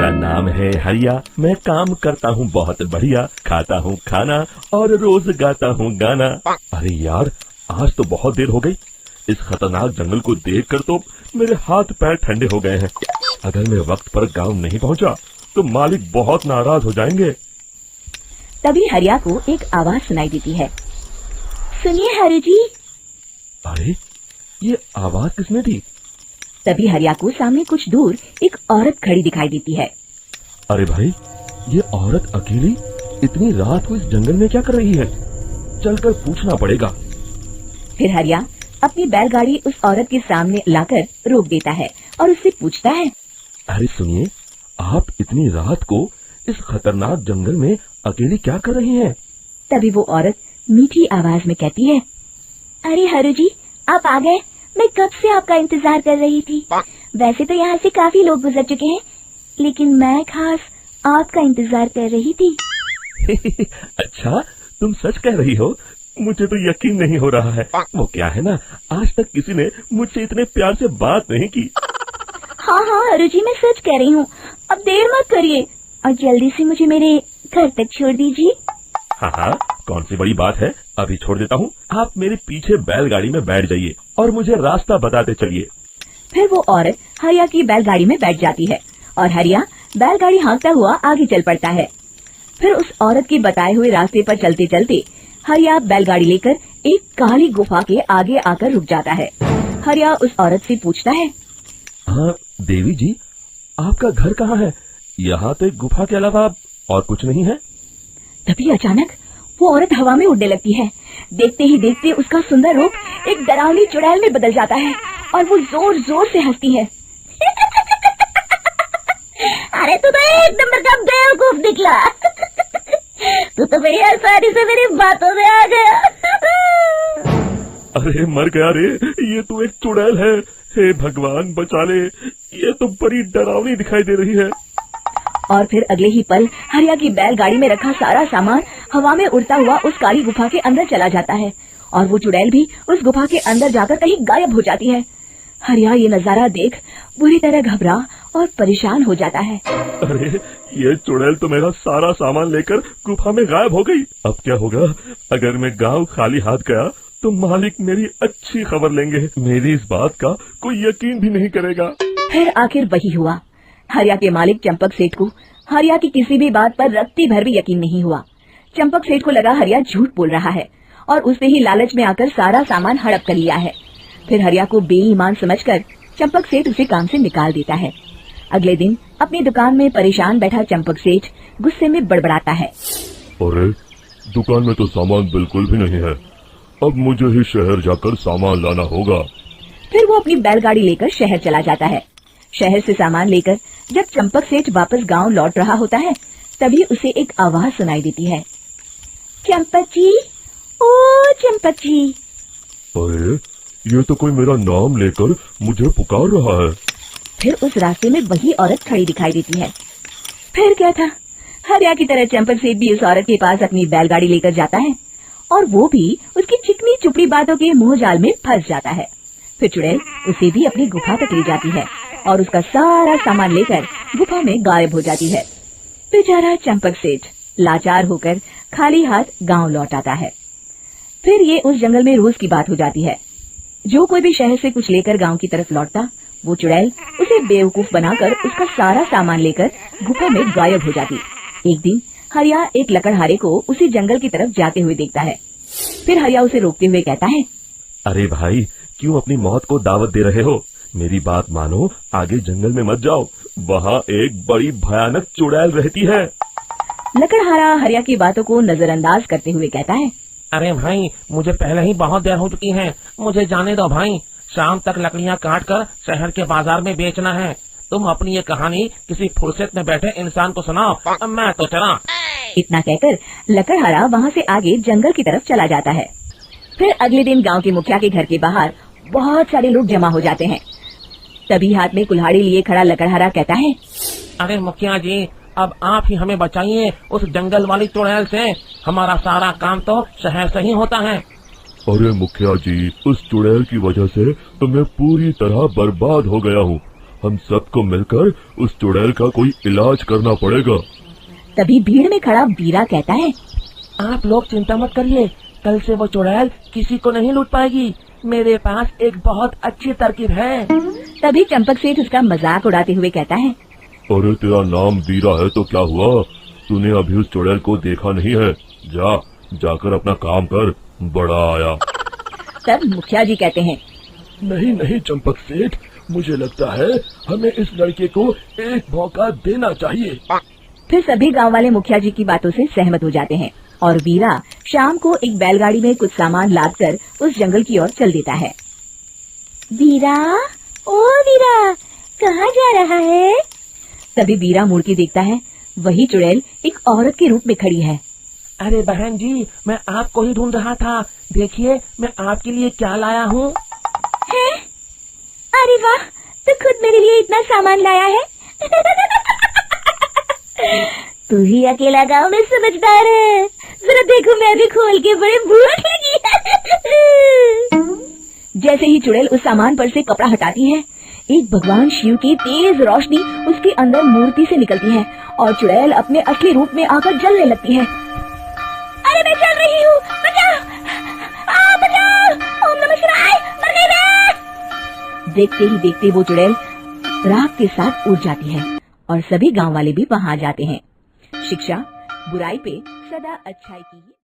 मेरा नाम है हरिया, मैं काम करता हूँ बहुत बढ़िया, खाता हूँ खाना और रोज गाता हूँ गाना। अरे यार, आज तो बहुत देर हो गई। इस खतरनाक जंगल को देखकर तो मेरे हाथ पैर ठंडे हो गए हैं। अगर मैं वक्त पर गांव नहीं पहुंचा तो मालिक बहुत नाराज हो जाएंगे। तभी हरिया को एक आवाज सुनाई देती है। सुनिए हरि जी। अरे, ये आवाज किसने दी? तभी हरिया को सामने कुछ दूर एक औरत खड़ी दिखाई देती है। अरे भाई, ये औरत अकेली इतनी रात को इस जंगल में क्या कर रही है? चलकर पूछना पड़ेगा। फिर हरिया अपनी बैलगाड़ी उस औरत के सामने लाकर रोक देता है और उससे पूछता है। अरे सुनिए, आप इतनी रात को इस खतरनाक जंगल में अकेली क्या कर रही हैं? तभी वो औरत मीठी आवाज में कहती है। अरे हरु जी, आप आ गए। मैं कब से आपका इंतजार कर रही थी। वैसे तो यहाँ से काफी लोग गुजर चुके हैं, लेकिन मैं खास आपका इंतजार कर रही थी। अच्छा, तुम सच कह रही हो? मुझे तो यकीन नहीं हो रहा है। वो क्या है ना, आज तक किसी ने मुझसे इतने प्यार से बात नहीं की। हाँ हाँ हरु जी, मैं सच कह रही हूँ। अब देर मत करिए और जल्दी से मुझे मेरे घर तक छोड़ दीजिए। हाँ हाँ, कौन सी बड़ी बात है, अभी छोड़ देता हूँ। आप मेरे पीछे बैलगाड़ी में बैठ जाइए और मुझे रास्ता बताते चलिए। फिर वो औरत हरिया की बैलगाड़ी में बैठ जाती है और हरिया बैलगाड़ी हाँकता हुआ आगे चल पड़ता है। फिर उस औरत के बताए हुए रास्ते पर चलते चलते हरिया बैलगाड़ी लेकर एक काली गुफा के आगे आकर रुक जाता है। हरिया उस औरत से पूछता है। हाँ देवी जी, आपका घर कहाँ है? यहाँ तो एक गुफा के अलावा और कुछ नहीं है। तभी अचानक वो औरत हवा में उड़ने लगती है। देखते ही देखते उसका सुंदर रूप एक डरावनी चुड़ैल में बदल जाता है और वो जोर जोर से हंसती है। अरे तू तो एक नंबर का बेवकूफ निकला। तू तो मेरी आसानी से मेरी बातों में आ गया। अरे मर गया रे, ये तो एक चुड़ैल है। हे भगवान बचा ले, ये तो बड़ी डरावनी दिखाई दे रही है। और फिर अगले ही पल हरिया की बैलगाड़ी में रखा सारा सामान हवा में उड़ता हुआ उस काली गुफा के अंदर चला जाता है और वो चुड़ैल भी उस गुफा के अंदर जाकर कहीं गायब हो जाती है। हरिया ये नजारा देख बुरी तरह घबरा और परेशान हो जाता है। अरे, ये चुड़ैल तो मेरा सारा सामान लेकर गुफा में गायब हो गई। अब क्या होगा? अगर मैं गांव खाली हाथ गया तो मालिक मेरी अच्छी खबर लेंगे। मेरी इस बात का कोई यकीन भी नहीं करेगा। फिर आखिर वही हुआ। हरिया के मालिक चंपक सेठ को हरिया की किसी भी बात पर रत्ती भर भी यकीन नहीं हुआ। चंपक सेठ को लगा हरिया झूठ बोल रहा है और उसने ही लालच में आकर सारा सामान हड़प कर लिया है। फिर हरिया को बेईमान समझकर चंपक सेठ उसे काम से निकाल देता है। अगले दिन अपनी दुकान में परेशान बैठा चंपक सेठ गुस्से में बड़बड़ाता है। अरे, दुकान में तो सामान बिल्कुल भी नहीं है। अब मुझे ही शहर जाकर सामान लाना होगा। फिर वो अपनी बैलगाड़ी लेकर शहर चला जाता है। शहर से सामान लेकर जब चंपक सेठ वापस गांव लौट रहा होता है, तभी उसे एक आवाज सुनाई देती है। चंपक जी, ओ चंपक जी। अरे, ये तो कोई मेरा नाम लेकर मुझे पुकार रहा है। फिर उस रास्ते में वही औरत खड़ी दिखाई देती है। फिर क्या था, हरिया की तरह चंपक सेठ भी उस औरत के पास अपनी बैलगाड़ी लेकर जाता है और वो भी उसकी चिकनी चुपड़ी बातों के मोह जाल में फंस जाता है। फिर चुड़ैल उसे भी अपनी गुफा तक ले जाती है और उसका सारा सामान लेकर गुफा में गायब हो जाती है। बेचारा चंपक सेठ लाचार होकर खाली हाथ गांव लौट आता है। फिर ये उस जंगल में रोज की बात हो जाती है। जो कोई भी शहर से कुछ लेकर गांव की तरफ लौटता, वो चुड़ैल उसे बेवकूफ बनाकर उसका सारा सामान लेकर गुफा में गायब हो जाती। एक दिन हरिया एक लकड़हारे को उसी जंगल की तरफ जाते हुए देखता है। फिर हरिया उसे रोकते हुए कहता है। अरे भाई, क्यों अपनी मौत को दावत दे रहे हो? मेरी बात मानो, आगे जंगल में मत जाओ। वहाँ एक बड़ी भयानक चुड़ैल रहती है। लकड़हारा हरिया की बातों को नजरअंदाज करते हुए कहता है। अरे भाई, मुझे पहले ही बहुत देर हो चुकी है, मुझे जाने दो भाई। शाम तक लकड़ियाँ काट कर शहर के बाजार में बेचना है। तुम अपनी ये कहानी किसी फुर्सत में बैठे इंसान को सुनाओ, मैं तो चला। इतना कहकर लकड़हारा वहाँ से आगे जंगल की तरफ चला जाता है। फिर अगले दिन गांव के मुखिया के घर के बाहर बहुत सारे लोग जमा हो जाते हैं। तभी हाथ में कुल्हाड़ी लिए खड़ा लकड़हारा कहता है। अरे मुखिया जी, अब आप ही हमें बचाइए उस जंगल वाली चुड़ैल से। हमारा सारा काम तो शहर से ही होता है। अरे मुखिया जी, उस चुड़ैल की वजह से तो मैं पूरी तरह बर्बाद हो गया हूँ। हम सबको मिलकर उस चुड़ैल का कोई इलाज करना पड़ेगा। तभी भीड़ में खड़ा वीरा कहता है, आप लोग चिंता मत करिए, कल से वो चुड़ैल किसी को नहीं लूट पाएगी। मेरे पास एक बहुत अच्छी तरकीब है। तभी चंपक सेठ उसका मजाक उड़ाते हुए कहता है, अरे तेरा नाम वीरा है तो क्या हुआ, तूने अभी उस चुड़ैल को देखा नहीं है, जाकर अपना काम कर, बड़ा आया। तब मुखिया जी कहते हैं, नहीं नहीं चंपक सेठ, मुझे लगता है हमें इस लड़के को एक मौका देना चाहिए। फिर सभी गांव वाले मुखिया जी की बातों से सहमत हो जाते हैं और वीरा शाम को एक बैलगाड़ी में कुछ सामान लादकर उस जंगल की ओर चल देता है। वीरा, ओ वीरा, कहाँ जा रहा है? तभी वीरा मुड़ के देखता है, वही चुड़ैल एक औरत के रूप में खड़ी है। अरे बहन जी, मैं आपको ही ढूंढ रहा था। देखिए मैं आपके लिए क्या लाया हूँ। है? अरे वाह, तू खुद मेरे लिए इतना सामान लाया है। तू ही अकेला गांव में समझदार है। जरा देखो, मैं भी खोल के बड़े भूख लगी है। जैसे ही चुड़ैल उस सामान पर से कपड़ा हटाती है, एक भगवान शिव की तेज रोशनी उसके अंदर मूर्ति से निकलती है और चुड़ैल अपने असली रूप में आकर जलने लगती है। अरे मैं जल रही हूँ, बचाओ, बचाओ, ओम नमः शिवाय, मरने दे। देखते ही देखते वो चुड़ैल राख के साथ उड़ जाती है और सभी गांव वाले भी वहां जाते हैं। शिक्षा बुराई पे सदा अच्छाई की।